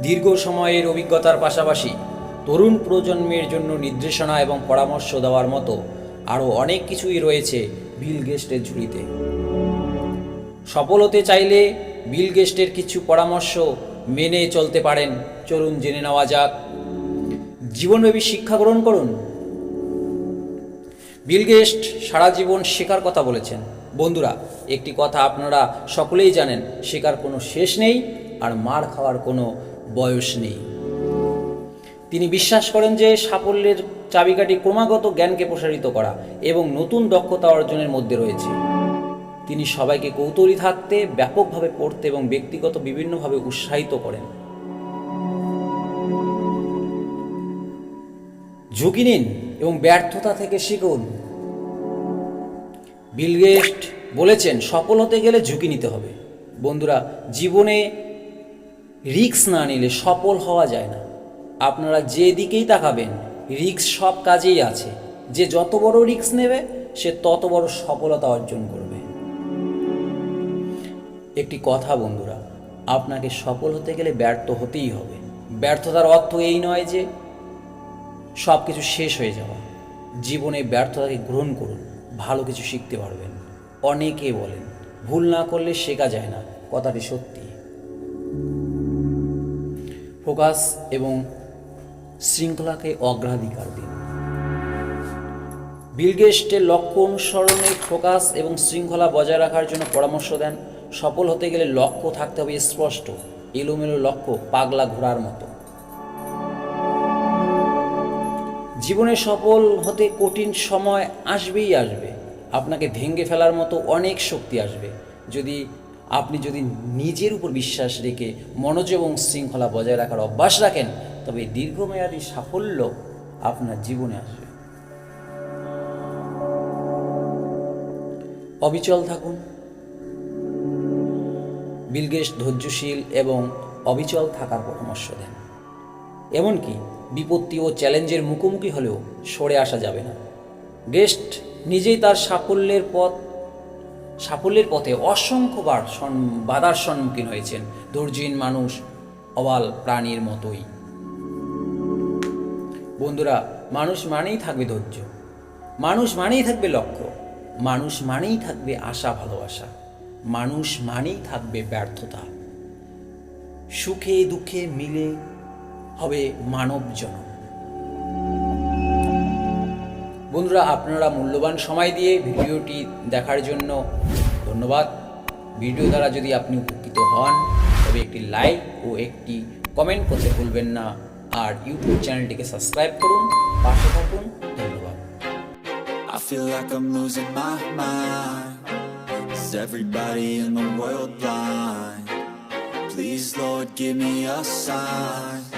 দীর্ঘ সময়ের অভিজ্ঞতার পাশাপাশি তরুণ প্রজন্মের জন্য নির্দেশনা এবং পরামর্শ দেওয়ার মতো আরও অনেক কিছুই রয়েছে বিল গেটসের ঝুড়িতে। সফল হতে চাইলে বিল গেটসের কিছু পরামর্শ মেনে চলতে পারেন। চলুন জেনে নেওয়া যাক। জীবনব্যাপী শিক্ষা গ্রহণ করুন। বিল গেটস সারা জীবন শেখার কথা বলেছেন। বন্ধুরা, একটি কথা আপনারা সকলেই জানেন, শেখার কোনো শেষ নেই আর মার খাওয়ার কোনো বয়স নেই। তিনি বিশ্বাস করেন যে সাফল্যের চাবিকাঠি ক্রমাগত জ্ঞানকে প্রসারিত করা এবং নতুন দক্ষতা অর্জনের মধ্যে রয়েছে। তিনি সবাইকে কৌতূহলী থাকতে, ব্যাপকভাবে পড়তে এবং ব্যক্তিগত বিভিন্নভাবে উৎসাহিত করেন। ঝুঁকি নিন এবং ব্যর্থতা থেকে শিখুন। বিল গেটস বলেছেন, সফল হতে গেলে ঝুঁকি নিতে হবে। বন্ধুরা, জীবনে রিস্ক না নিলে সফল হওয়া যায় না। আপনারা যে দিকেই তাকাবেন, রিস্ক সব কাজেই আছে। যে যত বড় রিস্ক নেবে সে তত বড় সফলতা অর্জন করবে। একটি কথা বন্ধুরা, আপনাকে সফল হতে গেলে ব্যর্থ হতেই হবে। ব্যর্থতার অর্থ এই নয় যে সব কিছু শেষ হয়ে যাওয়া। জীবনে ব্যর্থতাকে গ্রহণ করুন, ভালো কিছু শিখতে পারবেন। অনেকে বলেন ভুল না করলে শেখা যায় না, কথাটি সত্যি। ফোকাস এবং শৃঙ্খলাকে অগ্রাধিকার দিন। বিল গেটসের লক্ষ্য অনুসরণে ফোকাস এবং শৃঙ্খলা বজায় রাখার জন্য পরামর্শ দেন। সফল হতে গেলে লক্ষ্য থাকতে হবে স্পষ্ট। এলোমেলো লক্ষ্য পাগলা ঘোড়ার মতো। জীবনে সফল হতে কঠিন সময় আসবেই আসবে। আপনাকে ভেঙে ফেলার মতো অনেক শক্তি আসবে। আপনি যদি নিজের উপর বিশ্বাস রেখে মনোযোগ এবং শৃঙ্খলা বজায় রাখার অভ্যাস রাখেন, তবে দীর্ঘমেয়াদী সাফল্য আপনার জীবনে আসবে। অবিচল থাকুন। বিল গেটস ধৈর্যশীল এবং অবিচল থাকার পরামর্শ দেন। এমনকি বিপত্তি ও চ্যালেঞ্জের মুখোমুখি হলেও সরে আসা যাবে না। গেটস নিজেই তার সাফল্যের পথে অসংখ্যবার বাধার সম্মুখীন হয়েছেন। ধৈর্যহীন মানুষ অবাল প্রাণীর মতোই। বন্ধুরা, মানুষ মানেই থাকবে ধৈর্য, মানুষ মানেই থাকবে লক্ষ্য, মানুষ মানেই থাকবে আশা, ভালোবাসা, মানুষ মানেই থাকবে ব্যর্থতা। সুখে দুঃখে মিলে হবে মানব জনম। বন্ধুরা, আপনারা মূল্যবান সময় দিয়ে ভিডিওটি দেখার জন্য ধন্যবাদ। ভিডিও দ্বারা যদি আপনি উপকৃত হন, তবে একটি লাইক ও একটি কমেন্ট করতে ভুলবেন না। আর ইউটিউব চ্যানেলটিকে সাবস্ক্রাইব করুন, পাশে থাকুন। ধন্যবাদ। I feel like I'm losing my mind. Is everybody in the world blind? Please, Lord, give me a sign.